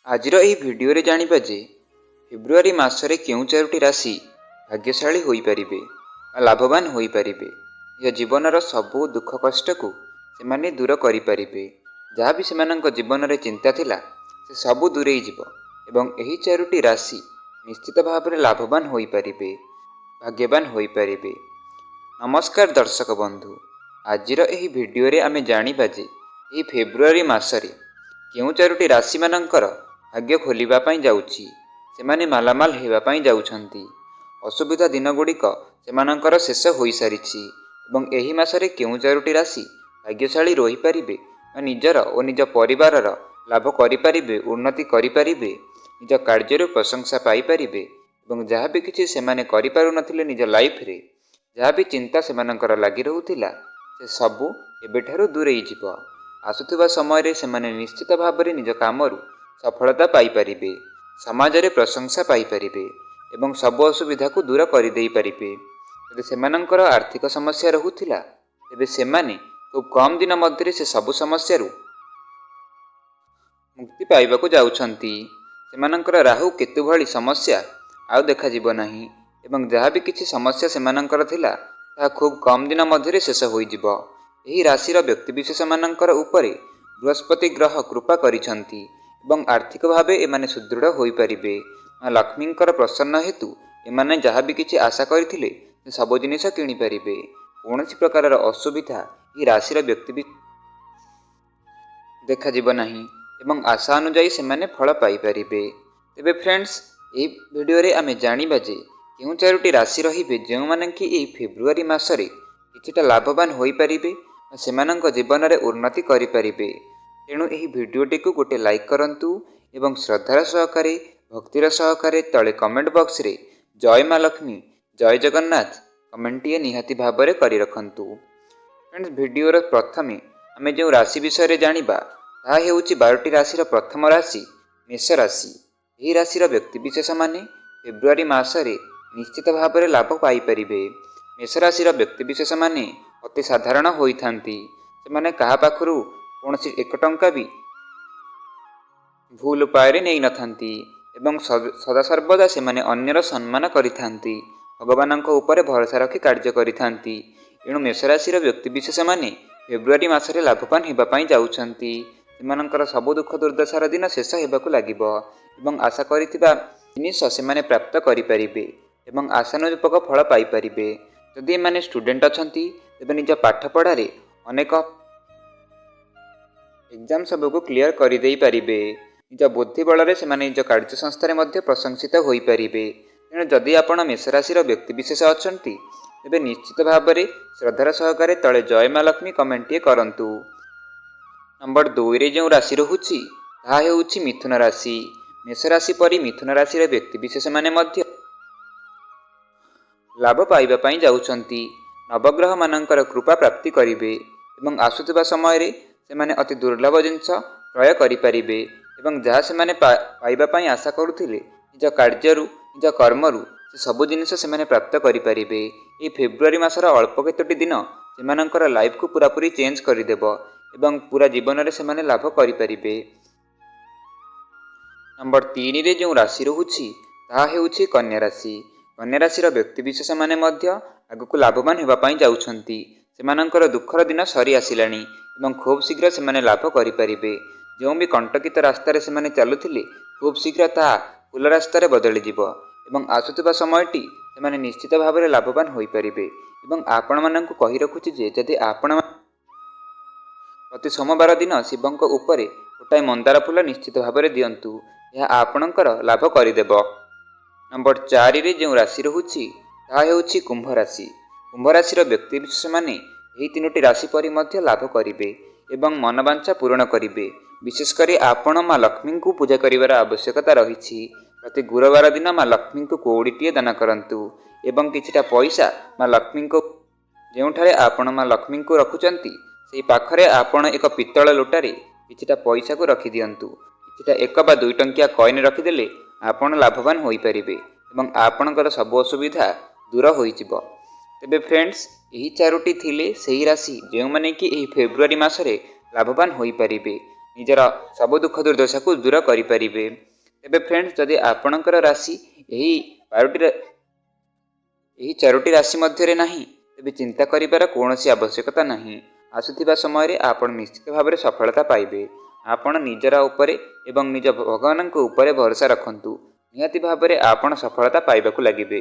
आजिर एही भिडियो रे जानिबा जे फेब्रुआरी मासरे केउं चारोटी राशि भाग्यशाली होई परिबे लाभवान होई परिबे। निज जीवनर सबु दुख कष्ट को सेमाने दूर करि परिबे। जहाँ भी सेमानंक जीवन रे चिंता थिला से सबु दूरेई जिवो एवं एही चारोटी राशि निश्चित भाव लाभवान होई परिबे, भाग्यवान होई परिबे। नमस्कार दर्शक बंधु, आजिर एही भिडियो रे आमे जानिबा जे एही फेब्रुआरी मासरे केउं चारोटी राशि मानंकर भाग्य खोलिबा पाई जाउछि, सेमाने मालामाल हेबा पाई जाउछंती। असुविधा दिन गुड़िक सेमानंकर शेष होई सारिछि एवं एही मासरे केउं चारोटी राशि भाग्यशाली रहि परिबे वा निजर ओ निज परिवारर लाभ करि परिबे, उन्नति करि परिबे, निज कार्यर प्रशंसा पाई परिबे एवं जहाँ भी किछि सेमाने करि पारु नथिले निज लाइफ रे, जहाँ भी चिंता सेमानंकर लागि रहुथिला से सबु एबेठारु दूरेई जिवो। आसुथिबा समय रे सेमाने निश्चित भाବରେ निज कामरू सफलता पाई परिबे, समाज रे प्रशंसा पाई परिबे एवं सब असुविधा को दूर कर देई परिबे। यदि सेमानंकर आर्थिक समस्या रहुथिला तेबे सेमाने खूब कम दिन मध्य से सबु समस्या मुक्ति पाइबाकू जाउछंती। सेमानंकर राहु केतु भली समस्या आउ देखा जिवो नाही एवं जहाँ भी किछि समस्या सेमानंकर थिला ता खूब कम दिन मध्य शेष होई जिवो। एही राशिर व्यक्तिविशेष मानंकर उपरे बृहस्पति ग्रह कृपा करिछंती एवं आर्थिक भावे एमाने सुदृढ़ होई परिबे। मां लक्ष्मींकर प्रसन्न हेतु एमाने जहाँ भी किछि आशा करिथिले सब जिनिस किनि परिबे। कौनसी प्रकारर असुविधा ई राशिर व्यक्ति देखा जिवो नाही एवं आशा अनुଯାयी सेमाने फल पाई परिबे। तेबे फ्रेंड्स, एही भिडियो रे आमे जानिबा जे केउं चारोटी राशि रहिबे जेउ माने कि एही फेब्रुआरी मासरे किछिटा लाभवान होई परिबे, सेमानंक जीवन रे उन्नति करि परिबे। तेणु एही भिडियोटी को गोटे लाइक करंतु एवं श्रद्धार सहकारे भक्तिर सहकारे तले कमेंट बॉक्स रे जय मां लक्ष्मी जय जगन्नाथ कमेंटिए निहाती भाबरे करि रखंतु। फ्रेंड्स, भिडियोर प्रथमे आमे जो राशि विषय रे जानिबा ताहा हेउछि 12टी राशिर प्रथम राशि मेष राशि। एही राशिर व्यक्तिविशेष माने फेब्रुआरी मासरे निश्चित भाବରେ लाभ पाई परिबे। मेष राशिर व्यक्तिविशेष माने अति साधारण होइथांती। सेमाने काहा पाखरु कौनसी 1 टंका भी भूल उपाय नहीं नथांती एवं सदा सर्वदा सेमाने अन्यर सम्मान करिथांती, भगवानंक उपरे भरोसा रखि कार्य करिथांती। एणु मेष राशिर व्यक्तिविशेष माने फेब्रुआरी मासरे लाभवान हेबा पाई जाउछंती। सेमानंकर सब दुख दुर्दशार दिन शेष हेबाकू लागिबो एवं आशा करिथिबा जिनिस सेमाने प्राप्त करि परिबे एवं आशानुरूपक फल पाई परिबे। जदि एमाने स्टूडेंट अछंती तेबे निज पाठ पढ़ारे अनेक एग्जाम सबको क्लियर कर दे पारिबे। निज बुद्धि बल से निज कार्य संस्थार मध्य प्रशंसित हो पारिबे। तेणु जदि आपण मेष राशिर व्यक्तिविशेष अछंती तेबे निश्चित भाव में श्रद्धार सहकारे तले जय मां लक्ष्मी कमेंटे करंतु। नंबर 2 रे जो राशि रहुछि ताहा हेउछि मिथुन राशि। मेष राशि परि मिथुन राशि व्यक्तिविशेष माने मध्य लाभ पाइबा पाई जाउछंती। नवग्रह मानंकर कृपा प्राप्ति करिबे एवं आसुथिबा समय रे सेमाने अति दुर्लभ जिनस क्रय करि परिबे एवं जहाँ सेमाने पाइबा पाई आशा करुथिले निज कार्यरु निज कर्मरु से सबु जिनिस सेमाने प्राप्त करि परिबे। ए फेब्रुआरी मासर अल्प केतोटी दिन सेमानंकर लाइफ को पूरापूरी चेंज करिदेबो एवं पूरा जीवन रे सेमाने लाभ करि परिबे। नंबर 3 रे जो राशि रहुछि ताहा हेउछि कन्या राशि। कन्या राशिर व्यक्तिविशेष माने मध्य आगको लाभवान हेबा पाई जाउछंती। सेमानंकर दुखर दिन सरी आसिलानी एवं खूब शीघ्र सेमाने लाभ करि परिबे। जो भी कंटकित रास्तार सेमाने चलुथिले खूब शीघ्र ताहा फुल रास्तार बदली जिवो एवं आसुथिबा समयटी सेमाने निश्चित भाव में लाभवान होई परिबे। एवं आपण माननकु कहि रखुछि जे जदि आपण प्रति सोमवार दिन शिवंक उपरे गोटाए मंदार फूल निश्चित भाव में दियंतु, यह आपणकर लाभ करिदेबो। नंबर 4 रे जो राशि रहुछि ताहा हेउछि कुंभ राशि। कुंभ राशिर व्यक्तिविशेष माने एही 3टी राशि परि मध्य लाभ करिबे एवं मनोवांछा पूर्ण करिबे। विशेषकर आपण मां लक्ष्मी को पूजा करिवार आवश्यकता रहिछि। प्रति गुरुवार दिन मां लक्ष्मी को कौड़ीटीए दान करंतु एवं किछिटा पैसा मां लक्ष्मी को जेउठारे आपण मां लक्ष्मी को रखुचंती सेही पाखरे आपण एक पित्तल लोटारे किछिटा पैसा को रखि दियंतु। किछिटा 1 वा 2 टंकिया कॉइन रखिदेले आपण लाभवान होई परिबे एवं आपणकर सब असुविधा दूर होई जिवो। तेबे फ्रेंड्स, यही 4टी थिले सही राशि जो माने कि एही फेब्रुआरी मासरे लाभवान होई परिबे। ନିଜର ସବୁ ଦୁଃଖ ଦୁର୍ଦ୍ଦଶାକୁ ଦୂର କରିପାରିବେ। ତେବେ ଫ୍ରେଣ୍ଡସ୍, ଯଦି ଆପଣଙ୍କର ରାଶି ଏହି ଚାରୋଟି ରାଶି ମଧ୍ୟରେ ନାହିଁ, ତେବେ ଚିନ୍ତା କରିବାର କୌଣସି ଆବଶ୍ୟକତା ନାହିଁ। ଆସୁଥିବା ସମୟରେ ଆପଣ ନିଶ୍ଚିତ ଭାବରେ ସଫଳତା ପାଇବେ। ଆପଣ ନିଜର ଉପରେ ଏବଂ ନିଜ ଭଗବାନଙ୍କ ଉପରେ ଭରସା ରଖନ୍ତୁ। ନିହାତି ଭାବରେ ଆପଣ ସଫଳତା ପାଇବାକୁ ଲାଗିବେ।